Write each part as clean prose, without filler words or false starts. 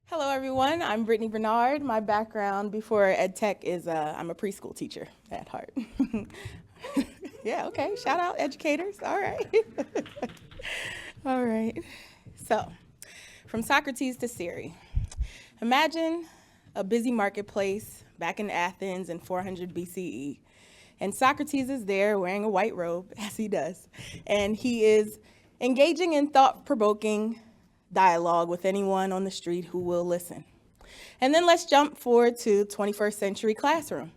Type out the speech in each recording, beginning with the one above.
Hello, everyone. I'm Brittany Bernard. My background before EdTech is I'm a preschool teacher at heart. Yeah, okay. Shout out educators. All right. All right. So, from Socrates to Siri. Imagine a busy marketplace back in Athens in 400 BCE. And Socrates is there wearing a white robe, as he does. And he is engaging in thought provoking dialogue with anyone on the street who will listen. And then let's jump forward to 21st century classroom,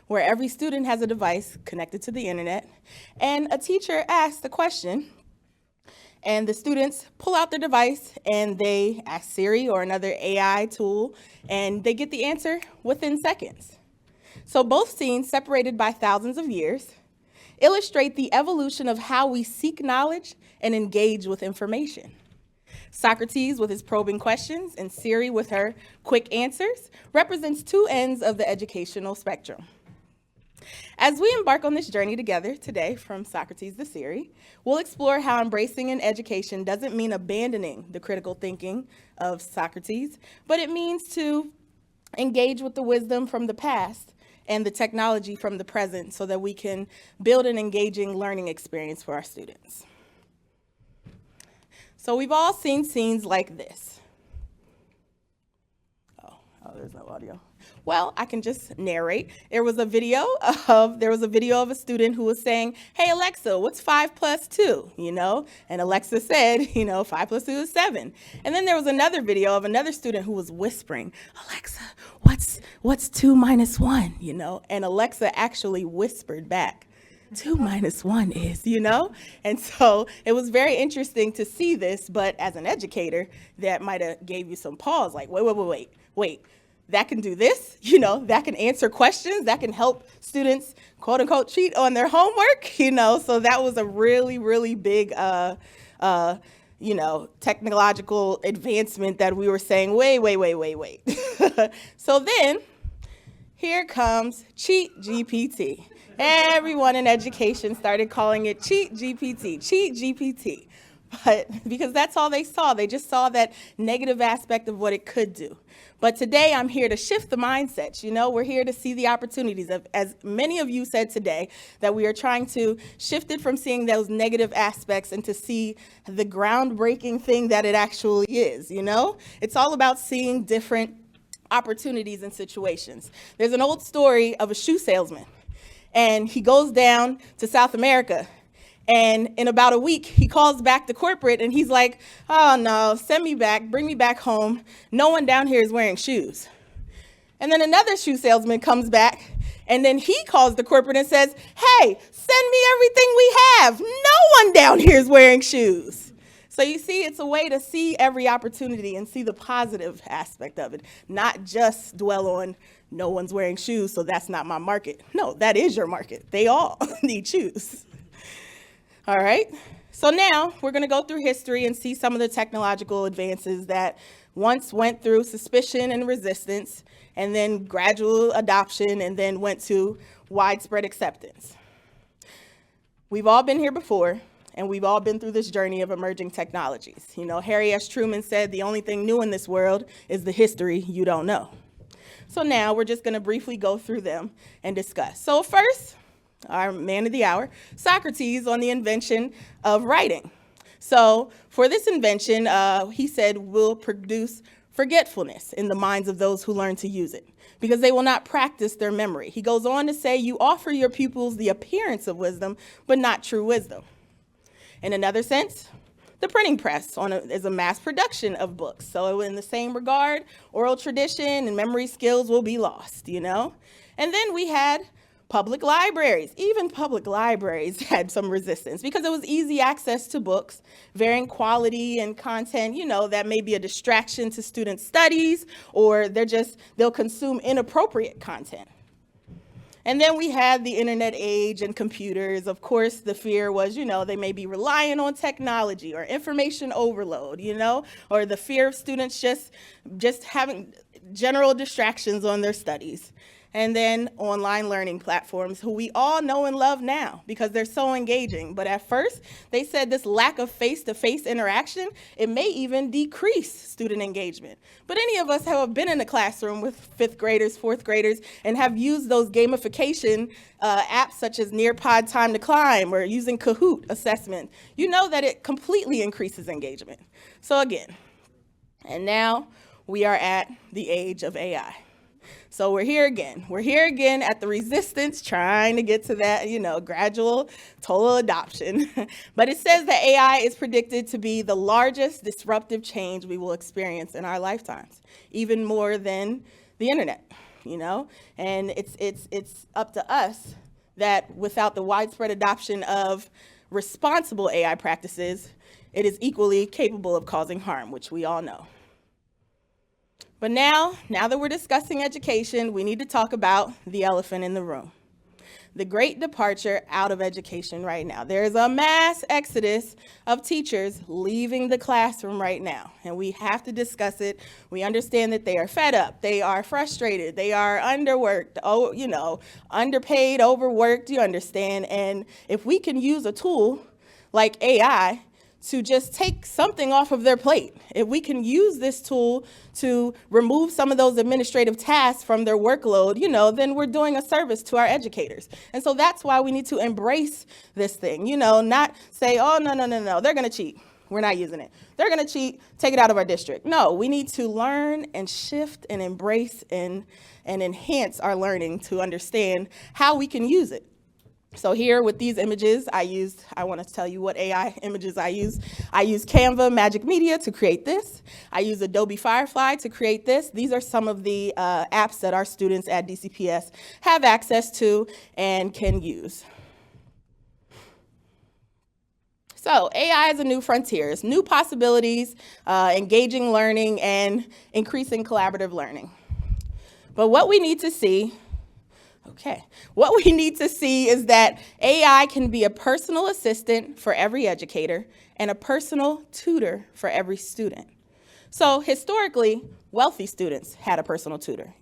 where every student has a device connected to the internet, and a teacher asks the question, and the students pull out their device and they ask Siri or another AI tool, and they get the answer within seconds. So both scenes, separated by thousands of years, illustrate the evolution of how we seek knowledge and engage with information. Socrates with his probing questions and Siri with her quick answers represents two ends of the educational spectrum. As we embark on this journey together today from Socrates to Siri, we'll explore how embracing an education doesn't mean abandoning the critical thinking of Socrates, but it means to engage with the wisdom from the past and the technology from the present so that we can build an engaging learning experience for our students. So we've all seen scenes like this. Oh, there's no audio. Well, I can just narrate. There was a video of a student who was saying, "Hey Alexa, what's 5 plus 2?" And Alexa said, 5 plus 2 is 7. And then there was another video of another student who was whispering, "Alexa, what's 2 minus 1?" And Alexa actually whispered back, 2 minus 1 is, And so it was very interesting to see this, but as an educator, that might have gave you some pause, like, wait, that can do this, that can answer questions, that can help students, quote unquote, cheat on their homework, so that was a really, really big, technological advancement that we were saying, wait. So then, here comes Cheat GPT. Everyone in education started calling it Cheat GPT. But because that's all they saw. They just saw that negative aspect of what it could do. But today I'm here to shift the mindsets. We're here to see the opportunities as many of you said today, that we are trying to shift it from seeing those negative aspects and to see the groundbreaking thing that it actually is. It's all about seeing different opportunities and situations. There's an old story of a shoe salesman. And he goes down to South America, and in about a week, he calls back to corporate, and he's like, "Oh no, send me back, bring me back home. No one down here is wearing shoes." And then another shoe salesman comes back, and then he calls the corporate and says, "Hey, send me everything we have. No one down here is wearing shoes." So you see, it's a way to see every opportunity and see the positive aspect of it, not just dwell on no one's wearing shoes, so that's not my market. No, that is your market. They all need shoes. All right. So now we're going to go through history and see some of the technological advances that once went through suspicion and resistance, and then gradual adoption, and then went to widespread acceptance. We've all been here before, and we've all been through this journey of emerging technologies. Harry S. Truman said the only thing new in this world is the history you don't know. So now we're just going to briefly go through them and discuss. So first, our man of the hour, Socrates, on the invention of writing. So for this invention, he said, will produce forgetfulness in the minds of those who learn to use it, because they will not practice their memory. He goes on to say, you offer your pupils the appearance of wisdom, but not true wisdom. In another sense, the printing press is a mass production of books. So in the same regard, oral tradition and memory skills will be lost, And then we had public libraries. Even public libraries had some resistance because it was easy access to books, varying quality and content, that may be a distraction to students' studies, or they'll consume inappropriate content. And then we had the internet age and computers. Of course, the fear was, they may be relying on technology or information overload, or the fear of students just having general distractions on their studies. And then online learning platforms, who we all know and love now because they're so engaging. But at first, they said this lack of face-to-face interaction, it may even decrease student engagement. But any of us who have been in the classroom with fifth graders, fourth graders, and have used those gamification apps such as Nearpod Time to Climb or using Kahoot assessment, you know that it completely increases engagement. So again, and now we are at the age of AI. So we're here again. We're here again at the resistance, trying to get to that, gradual total adoption. But it says that AI is predicted to be the largest disruptive change we will experience in our lifetimes, even more than the internet, And it's up to us that without the widespread adoption of responsible AI practices, it is equally capable of causing harm, which we all know. But now that we're discussing education, we need to talk about the elephant in the room. The great departure out of education right now. There is a mass exodus of teachers leaving the classroom right now, and we have to discuss it. We understand that they are fed up, they are frustrated, they are underworked, underpaid, overworked, you understand? And if we can use a tool like AI to just take something off of their plate. If we can use this tool to remove some of those administrative tasks from their workload, then we're doing a service to our educators. And so that's why we need to embrace this thing, not say, oh, no, they're gonna cheat. We're not using it. They're gonna cheat, take it out of our district. No, we need to learn and shift and embrace and enhance our learning to understand how we can use it. So here with these images, I want to tell you what AI images I use. I use Canva Magic Media to create this. I use Adobe Firefly to create this. These are some of the apps that our students at DCPS have access to and can use. So AI is a new frontier. It's new possibilities, engaging learning, and increasing collaborative learning. But what we need to see is that AI can be a personal assistant for every educator and a personal tutor for every student. So historically, wealthy students had a personal tutor,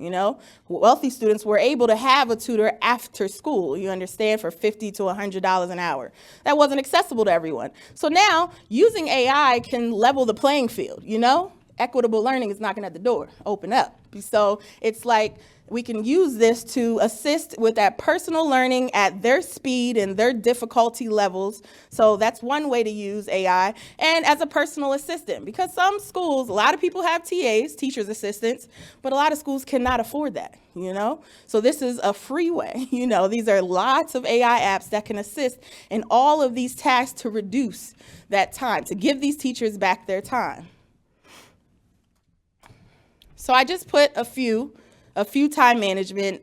Wealthy students were able to have a tutor after school, you understand, for $50 to $100 an hour. That wasn't accessible to everyone. So now, using AI can level the playing field, Equitable learning is knocking at the door, open up. So it's like we can use this to assist with that personal learning at their speed and their difficulty levels. So that's one way to use AI, and as a personal assistant, because some schools, a lot of people have TAs, teachers assistants, but a lot of schools cannot afford that, So this is a free way, These are lots of AI apps that can assist in all of these tasks to reduce that time, to give these teachers back their time. So I just put a few time management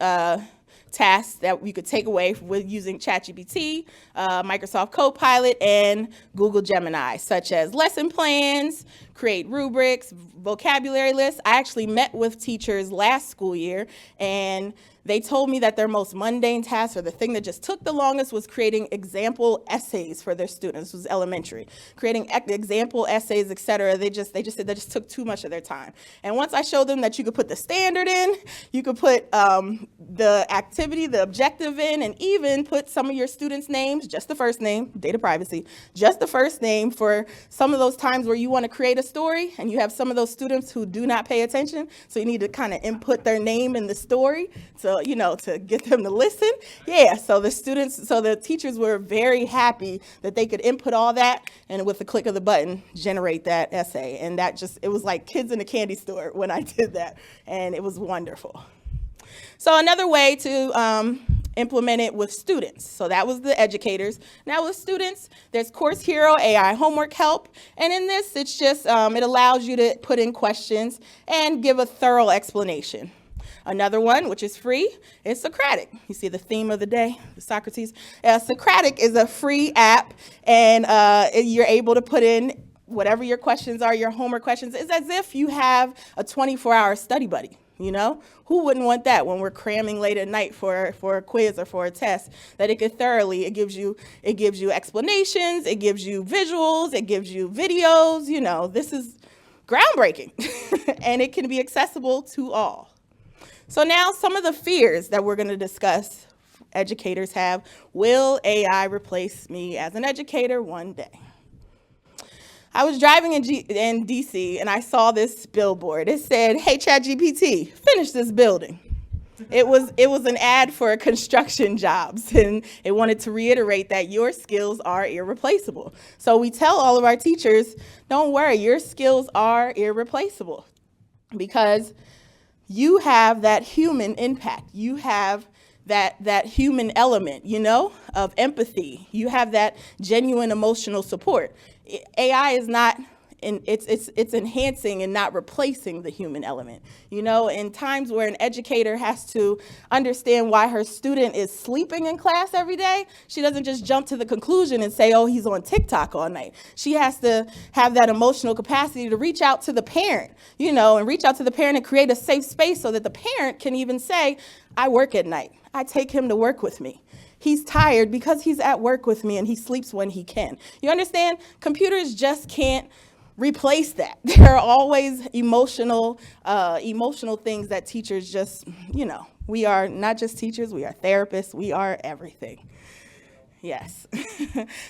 tasks that we could take away with using ChatGPT, Microsoft Copilot, and Google Gemini, such as lesson plans, create rubrics, vocabulary lists. I actually met with teachers last school year, and they told me that their most mundane task, or the thing that just took the longest, was creating example essays for their students. This was elementary. Creating example essays, et cetera. They just said that just took too much of their time. And once I showed them that you could put the standard in, you could put the activity, the objective in, and even put some of your students' names, just the first name, data privacy, just the first name for some of those times where you want to create a story and you have some of those students who do not pay attention. So you need to kind of input their name in the story. So, to get them to listen. Yeah, so the teachers were very happy that they could input all that and with the click of the button, generate that essay. And it was like kids in a candy store when I did that. And it was wonderful. So another way to implement it with students. So that was the educators. Now with students, there's Course Hero AI homework help. And in this, it's just, it allows you to put in questions and give a thorough explanation. Another one, which is free, is Socrates. You see the theme of the day, Socrates. Socrates is a free app, and you're able to put in whatever your questions are, your homework questions. It's as if you have a 24-hour study buddy. Who wouldn't want that when we're cramming late at night for a quiz or for a test? That it gives you explanations, it gives you visuals, it gives you videos. This is groundbreaking, and it can be accessible to all. So now some of the fears that we're going to discuss educators have. Will AI replace me as an educator one day? I was driving in DC and I saw this billboard. It said, "Hey ChatGPT, finish this building." It was an ad for construction jobs, and it wanted to reiterate that your skills are irreplaceable. So we tell all of our teachers, don't worry, your skills are irreplaceable because you have that human impact. You have that human element, of empathy. You have that genuine emotional support. AI is not, it's enhancing and not replacing the human element. In times where an educator has to understand why her student is sleeping in class every day, she doesn't just jump to the conclusion and say, oh, he's on TikTok all night. She has to have that emotional capacity to reach out to the parent, and reach out to the parent and create a safe space so that the parent can even say, I work at night. I take him to work with me. He's tired because he's at work with me and he sleeps when he can. You understand? Computers just can't replace that. There are always emotional things that teachers just, we are not just teachers, we are therapists, we are everything. Yes.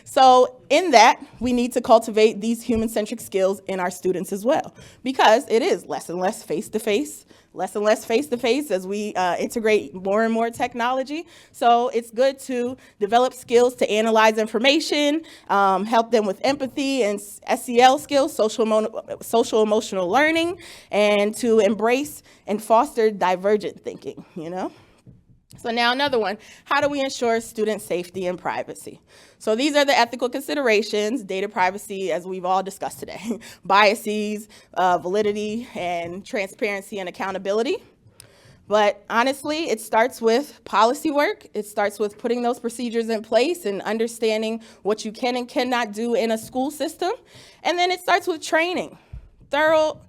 So in that, we need to cultivate these human-centric skills in our students as well, because it is less and less face-to-face as we integrate more and more technology. So it's good to develop skills to analyze information, help them with empathy and SEL skills, social emotional learning, and to embrace and foster divergent thinking, So now another one, how do we ensure student safety and privacy? So these are the ethical considerations: data privacy, as we've all discussed today, biases, validity, and transparency and accountability. But honestly, it starts with policy work. It starts with putting those procedures in place and understanding what you can and cannot do in a school system. And then it starts with training, thorough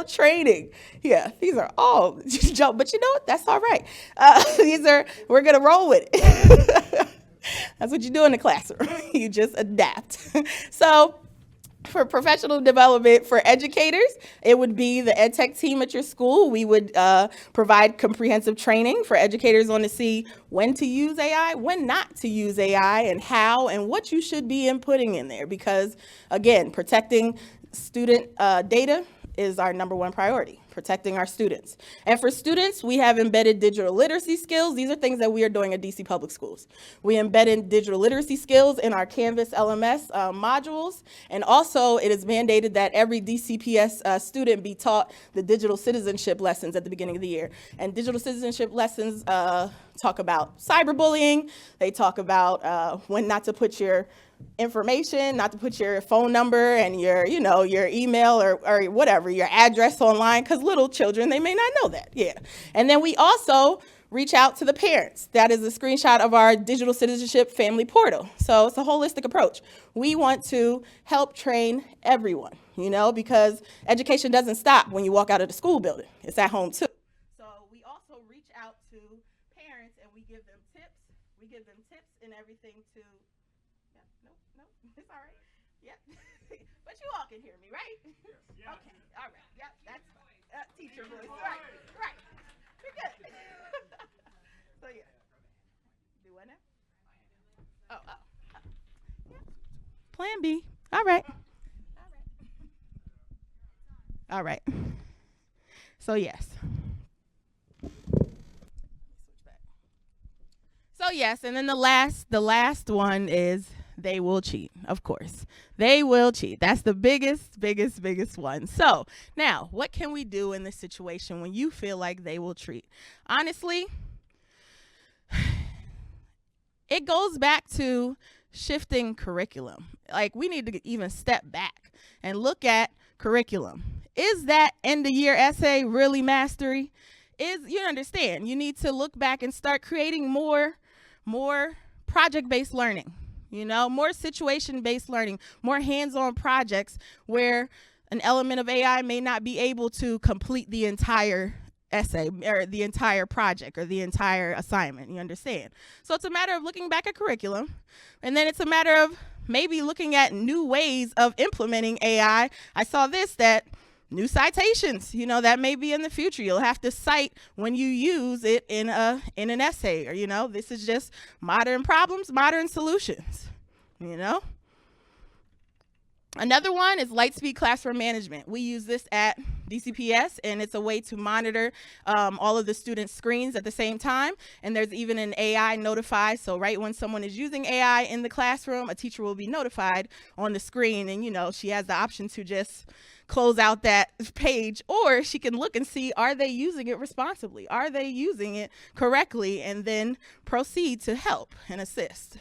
training. Yeah, these are all joke, but you know what? That's all right. We're gonna roll with it. That's what you do in the classroom. You just adapt. So for professional development for educators, it would be the ed tech team at your school. We would provide comprehensive training for educators on to see when to use AI, when not to use AI, and how and what you should be inputting in there. Because again, protecting student data is our number one priority, protecting our students. And for students, we have embedded digital literacy skills. These are things that we are doing at DC Public Schools. We embedded digital literacy skills in our Canvas LMS modules. And also, it is mandated that every DCPS student be taught the digital citizenship lessons at the beginning of the year. And digital citizenship lessons talk about cyberbullying. They talk about when not to put your information, not to put your phone number and your email or whatever, your address online, because little children, they may not know that. Yeah. And then we also reach out to the parents. That is a screenshot of our digital citizenship family portal. So it's a holistic approach. We want to help train everyone, because education doesn't stop when you walk out of the school building. It's at home too. So we also reach out to parents and we give them tips. We give them tips and everything to it's all right. Yep. But you all can hear me, right? Yes. Okay. All right. Yep. That's teacher voice. Right. Right. We're good. So yeah. Do what now? Oh. Yeah. Plan B. All right. All right. So yes. So yes, and then the last one is they will cheat, of course. They will cheat. That's the biggest one. So now, what can we do in this situation when you feel like they will cheat? Honestly, it goes back to shifting curriculum. Like, we need to even step back and look at curriculum. Is that end of year essay really mastery? You understand, you need to look back and start creating more project-based learning. More situation-based learning, more hands-on projects where an element of AI may not be able to complete the entire essay or the entire project or the entire assignment. You understand? So it's a matter of looking back at curriculum, and then it's a matter of maybe looking at new ways of implementing AI. I saw this, that New citations, that may be in the future. You'll have to cite when you use it in an essay, or this is just modern problems, modern solutions. Another one is Lightspeed Classroom Management. We use this at DCPS, and it's a way to monitor all of the students' screens at the same time. And there's even an AI notify. So right when someone is using AI in the classroom, a teacher will be notified on the screen, and she has the option to just close out that page, or she can look and see, are they using it responsibly? Are they using it correctly? And then proceed to help and assist.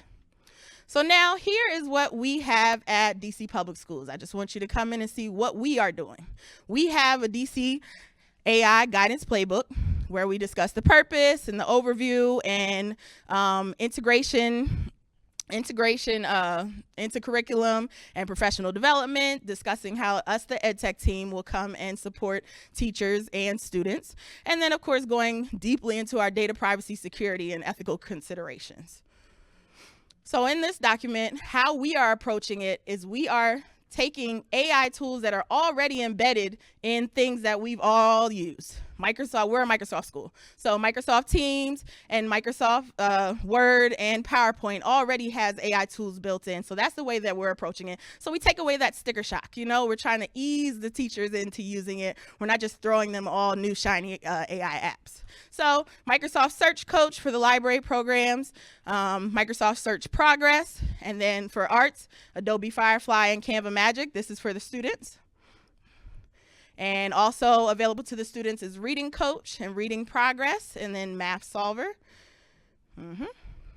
So now here is what we have at DC Public Schools. I just want you to come in and see what we are doing. We have a DC AI guidance playbook where we discuss the purpose and the overview and integration into curriculum and professional development, discussing how us, the EdTech team, will come and support teachers and students. And then, of course, going deeply into our data privacy, security, and ethical considerations. So in this document, how we are approaching it is we are taking AI tools that are already embedded in things that we've all used. We're a Microsoft school. So Microsoft Teams and Microsoft Word and PowerPoint already has AI tools built in. So that's the way that we're approaching it. So we take away that sticker shock. We're trying to ease the teachers into using it. We're not just throwing them all new shiny AI apps. So Microsoft Search Coach for the library programs, Microsoft Search Progress, and then for arts, Adobe Firefly and Canva Magic. This is for the students. And also available to the students is Reading Coach and Reading Progress, and then Math Solver. And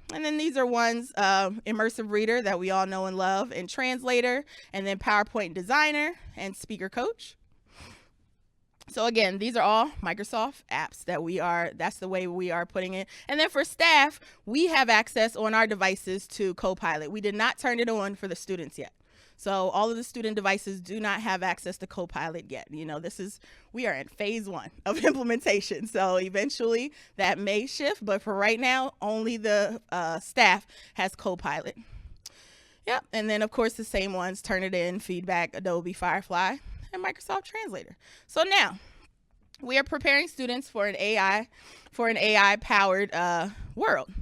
then these are ones, Immersive Reader that we all know and love, and Translator, and then PowerPoint Designer and Speaker Coach. So again, these are all Microsoft apps that's the way we are putting it. And then for staff, we have access on our devices to Copilot. We did not turn it on for the students yet. So all of the student devices do not have access to Copilot yet. We are in phase 1 of implementation. So eventually that may shift, but for right now, only the staff has Copilot. Yep, and then of course the same ones, Turnitin, Feedback, Adobe Firefly, and Microsoft Translator. So now we are preparing students for an AI powered world,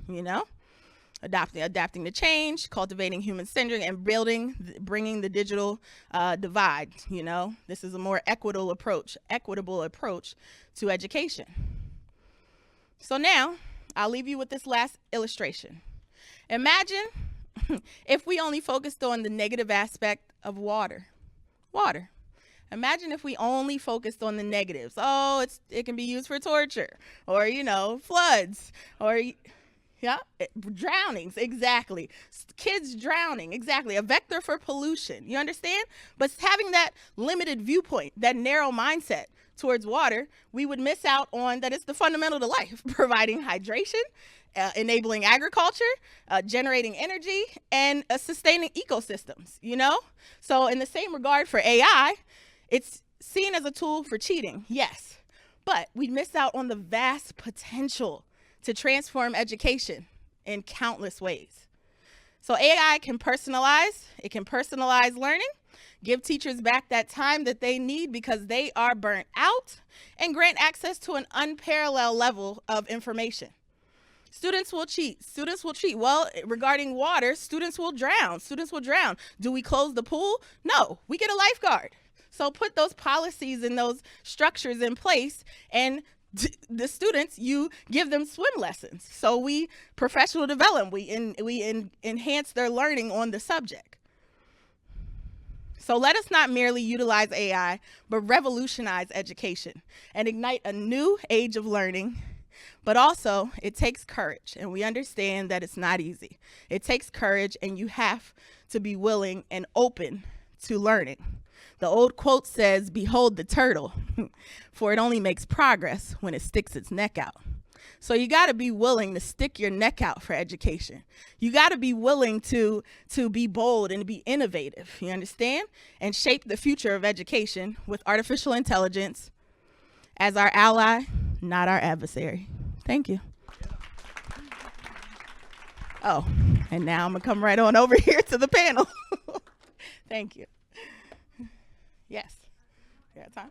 adapting to change, cultivating human-centered, and bringing the digital divide. This is a more equitable approach to education. So now I'll leave you with this last illustration. Imagine if we only focused on the negative aspect of water. Imagine if we only focused on the negatives. Oh, it can be used for torture, or floods, or drownings, exactly. Kids drowning, exactly. A vector for pollution, you understand? But having that limited viewpoint, that narrow mindset towards water, we would miss out on that it's the fundamental to life, providing hydration, enabling agriculture, generating energy, and sustaining ecosystems, So in the same regard for AI, it's seen as a tool for cheating, yes, but we miss out on the vast potential to transform education in countless ways. So AI can personalize learning, give teachers back that time that they need because they are burnt out, and grant access to an unparalleled level of information. Students will cheat. Well, regarding water, students will drown. Do we close the pool? No, we get a lifeguard. So put those policies and those structures in place, and the students, you give them swim lessons. So we professional development, we enhance their learning on the subject. So let us not merely utilize AI, but revolutionize education and ignite a new age of learning. But also, it takes courage, and we understand that it's not easy. It takes courage, and you have to be willing and open to learning. The old quote says, "Behold the turtle, for it only makes progress when it sticks its neck out." So you got to be willing to stick your neck out for education. You got to be willing to be bold and be innovative, you understand? And shape the future of education with artificial intelligence as our ally, not our adversary. Thank you. Oh, and now I'm going to come right on over here to the panel. Thank you. Yes. You got time?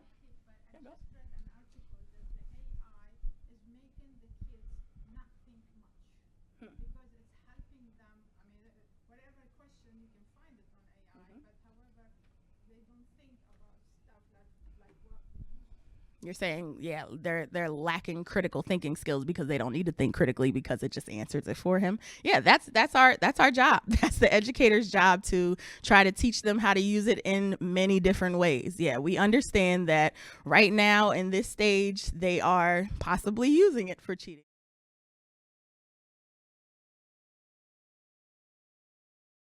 You're saying, yeah, they're lacking critical thinking skills because they don't need to think critically because it just answers it for him. Yeah, that's our job. That's the educator's job, to try to teach them how to use it in many different ways. Yeah, we understand that right now in this stage they are possibly using it for cheating.